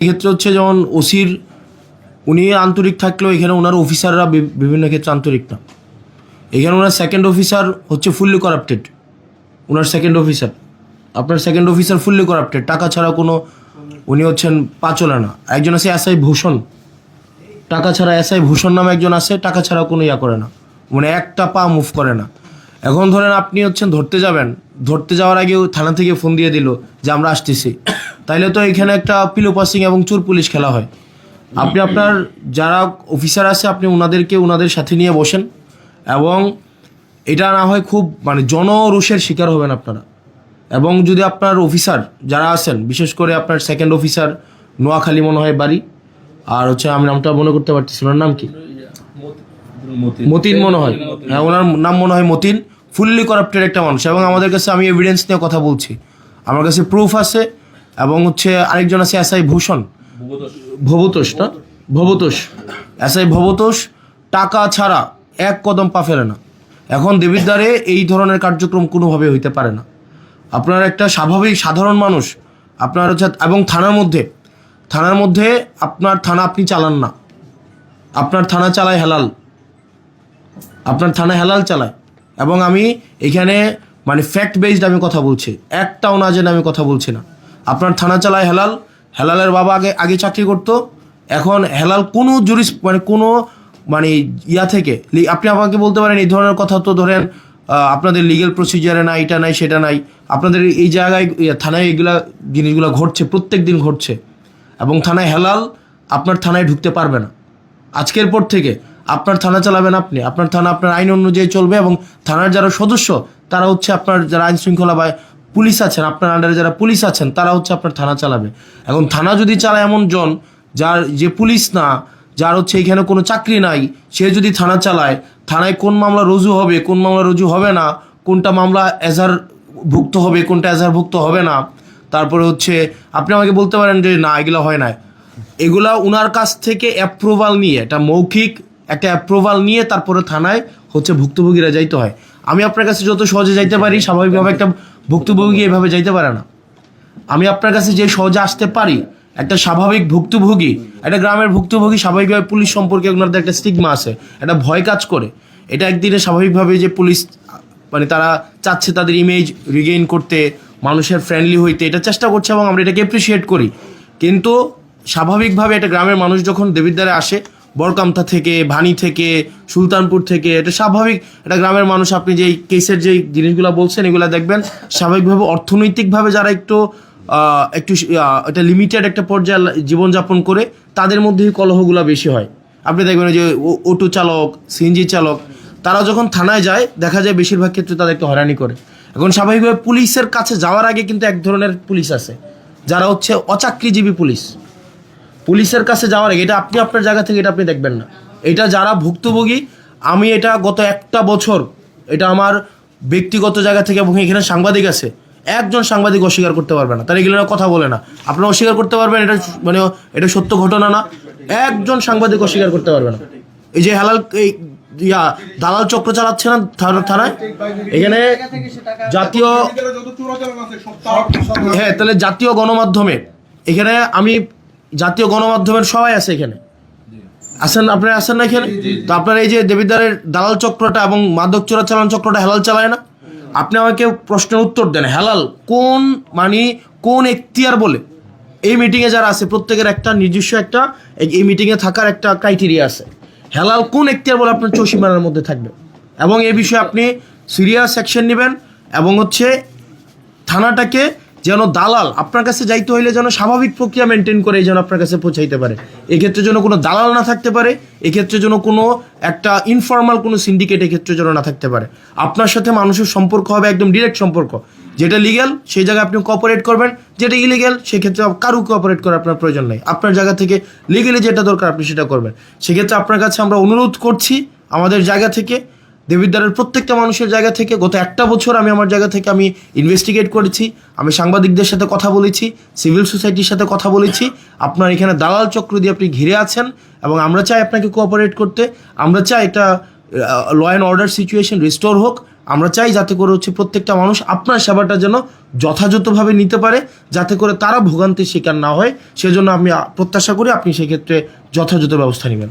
এক্ষেত্রে হচ্ছে যেমন ওসির উনি আন্তরিক থাকলেও এখানে ওনার অফিসাররা বিভিন্ন ক্ষেত্রে আন্তরিক না। এখানে ওনার সেকেন্ড অফিসার হচ্ছে ফুললি করাপ্টেড। ওনার সেকেন্ড অফিসার, আপনার সেকেন্ড অফিসার ফুললি করাপ্টেড, টাকা ছাড়া কোনো, উনি হচ্ছেন পাচলা না। একজন আছে এসআই ভূষণ, টাকা ছাড়া এসআই ভূষণ নামে একজন আছে, টাকা ছাড়া কোনো ইয়া করে না, মানে একটা পা মুভ করে না। এখন ধরেন আপনি হচ্ছেন ধরতে যাবেন, ধরতে যাওয়ার আগেও থানা থেকে ফোন দিয়ে দিল যে আমরা আসতেছি, তাইলে তো এখানে একটা পিলো পাসিং এবং চোর পুলিশ খেলা হয়। আপনি আপনার যারা অফিসার আছে আপনি ওনাদেরকে ওনাদের সাথে নিয়ে বসেন, এবং এটা না হয় খুব মানে জনরোষের শিকার হবেন আপনারা। এবং যদি আপনার অফিসার যারা আছেন, বিশেষ করে আপনার সেকেন্ড অফিসার নোয়াখালী মনে হয় বাড়ি, আর হচ্ছে আমি নামটা মনে করতে পারতেছি, ওনার নাম কি, মতিন মনে হয়, হ্যাঁ ওনার নাম মনে হয় মতিন। ফুললি করাপ্টেড একটা মানুষ, এবং আমাদের কাছে, আমি এভিডেন্স নিয়ে কথা বলছি, আমার কাছে প্রুফ আছে। এবং হচ্ছে আরেকজন আছে এসআই ভূষণ, ভবতোষ না, ভবতোষ, এসআই ভবতোষ টাকা ছাড়া এক কদম পা ফেলে না। এখন দেবিদ্বারে এই ধরনের কার্যক্রম কোনোভাবে হইতে পারে না। আপনার একটা স্বাভাবিক সাধারণ মানুষ আপনার হচ্ছে, এবং থানার মধ্যে আপনার থানা আপনি চালান না, আপনার থানা চালায় হেলাল, আপনার থানা হেলাল চালায়। এবং আমি এখানে মানে ফ্যাক্ট বেসড আমি কথা বলছি, একটাও না জেনে আমি কথা বলছি না। আপনার থানা চালায় হেলাল, হেলালের বাবা আগে চাকরি করতো, এখন হেলাল কোনো মানে ইয়া থেকে আপনি আমাকে বলতে পারেন এই ধরনের কথা, তো ধরেন আপনাদের লিগ্যাল প্রসিজারে না, এটা নাই সেটা নাই, আপনাদের এই জায়গায় থানায় এগুলা জিনিসগুলো ঘটছে, প্রত্যেক দিন ঘটছে। এবং থানায় হেলাল আপনার থানায় ঢুকতে পারবে না। আজকের পর থেকে আপনার থানা চালাবেন আপনি, আপনার থানা আপনার আইন অনুযায়ী চলবে, এবং থানার যারা সদস্য তারা হচ্ছে আপনার যারা আইন শৃঙ্খলা বা পুলিশ আছেন, আপনার আন্ডারে যারা পুলিশ আছেন তারা হচ্ছে আপনার থানা চালাবে। এখন থানা যদি চালায় এমন জন যে পুলিশ না, যার হচ্ছে এখানে কোনো চাকরি নাই, সে যদি থানা চালায়, থানায় কোন মামলা রুজু হবে, কোন মামলা রুজু হবে না, কোনটা মামলা এজাহারভুক্ত হবে, কোনটা এজাহারভুক্ত হবে না, তারপরে হচ্ছে আপনি আমাকে বলতে পারেন যে না এগুলো হয় না, এগুলা ওনার কাছ থেকে অ্যাপ্রুভাল নিয়ে, এটা মৌখিক একটা অ্যাপ্রুভাল নিয়ে তারপরে থানায় হচ্ছে ভুক্তভোগীরা যাইতে হয়। আমি আপনার কাছে যত সহজে যাইতে পারি, স্বাভাবিকভাবে একটা ভুক্তভোগী এভাবে যাইতে পারে না। আমি আপনার কাছে যে সহজে আসতে পারি, একটা স্বাভাবিক ভুক্তভোগী, একটা গ্রামের ভুক্তভোগী, স্বাভাবিকভাবে পুলিশ সম্পর্কে ওনাদের একটা স্টিগমা আছে, একটা ভয় কাজ করে। এটা একদিনে স্বাভাবিকভাবে যে পুলিশ মানে তারা চাচ্ছে তাদের ইমেজ রিগেইন করতে, মানুষের ফ্রেন্ডলি হইতে, এটা চেষ্টা করছে, এবং আমরা এটাকে অ্যাপ্রিসিয়েট করি। কিন্তু স্বাভাবিকভাবে একটা গ্রামের মানুষ যখন দেবিদ্বারে আসে, বরকামথা থেকে, ভানি থেকে, সুলতানপুর থেকে, এটা স্বাভাবিক একটা গ্রামের মানুষ, আপনি যেই কেসের যেই জিনিসগুলো বলছেন এগুলো দেখবেন স্বাভাবিকভাবে অর্থনৈতিকভাবে যারা একটু একটা লিমিটেড একটা পর্যায়ে জীবনযাপন করে, তাদের মধ্যেই কলহগুলো বেশি হয়। আপনি দেখবেন যে অটো চালক, সিএনজি চালক, তারা যখন থানায় যায় দেখা যায় বেশিরভাগ ক্ষেত্রে তাদেরকে হয়রানি করে। এখন স্বাভাবিকভাবে পুলিশের কাছে যাওয়ার আগে কিন্তু এক ধরনের পুলিশ আছে যারা হচ্ছে অচাকরিজীবী পুলিশ, পুলিশের কাছে যাওয়ার আগে, এটা আপনি আপনার জায়গা থেকে এটা আপনি দেখবেন না, এটা যারা ভুক্তভোগী, আমি এটা গত একটা বছর, এটা আমার ব্যক্তিগত জায়গা থেকে, এবং এখানে সাংবাদিক আছে, একজন সাংবাদিক অস্বীকার করতে পারবে না, তারা এগুলো কথা বলে না, আপনারা অস্বীকার করতে পারবেন, এটা মানে এটা সত্য ঘটনা না, একজন সাংবাদিক অস্বীকার করতে পারবে না। এই যে হেলাল এই দালাল চক্র চালাচ্ছে না থানায়, এখানে জাতীয়, হ্যাঁ তাহলে জাতীয় গণমাধ্যমে, এখানে আমি জাতীয় গণমাধ্যমের সবাই আছে, এখানে আসেন, আপনারা আসেন না এখানে, তো আপনারা এই যে দেবিদ্বারের দালাল চক্রটা এবং মাদক চোরাচালান চক্রটা হেলাল চালায় না, আপনি আমাকে প্রশ্নের উত্তর দেন, হেলাল কোন এখতিয়ার বলে? এই মিটিংয়ে যারা আছে প্রত্যেকের একটা নিজস্ব একটা এই মিটিংয়ে থাকার একটা ক্রাইটেরিয়া আছে, হেলাল কোন এখতিয়ার বলে আপনার চৌসীমানার মধ্যে থাকবে, এবং এই বিষয়ে আপনি সিরিয়াস অ্যাকশন নেবেন, এবং হচ্ছে থানাটাকে যেন দালাল আপনার কাছে যাইতে হইলে যেন স্বাভাবিক প্রক্রিয়া মেনটেন করে যেন আপনার কাছে পৌঁছাইতে পারে, এক্ষেত্রে যেন কোনো দালাল না থাকতে পারে, এক্ষেত্রে যেন কোনো একটা ইনফর্মাল কোনো সিন্ডিকেট এক্ষেত্রে যেন না থাকতে পারে। আপনার সাথে মানুষের সম্পর্ক হবে একদম ডিরেক্ট সম্পর্ক, যেটা লিগ্যাল সেই জায়গায় আপনি কোঅপারেট করবেন, যেটা ইলিগ্যাল সেক্ষেত্রে কারো কোঅপারেট করার আপনার প্রয়োজন নেই, আপনার জায়গা থেকে লিগ্যালি যেটা দরকার আপনি সেটা করবেন। সেক্ষেত্রে আপনার কাছে আমরা অনুরোধ করছি আমাদের জায়গা থেকে, দেবিদ্বারের প্রত্যেকটা মানুষের জায়গা থেকে, গত একটা বছর আমি আমার জায়গা থেকে আমি ইনভেস্টিগেট করেছি, আমি সাংবাদিকদের সাথে কথা বলেছি, সিভিল সোসাইটির সাথে কথা বলেছি, আপনার এখানে দালাল চক্র দিয়ে আপনি ঘিরে আছেন, এবং আমরা চাই আপনাকে কোঅপারেট করতে, আমরা চাই একটা law and order situation restore হোক, আমরা চাই যাতে করে হচ্ছে প্রত্যেকটা মানুষ আপনার সেবাটা যেন যথাযথভাবে নিতে পারে, যাতে করে তারা ভোগান্তির শিকার না হয়। সেজন্য আমি প্রত্যাশা করি আপনি সেক্ষেত্রে যথাযথ ব্যবস্থা নেবেন।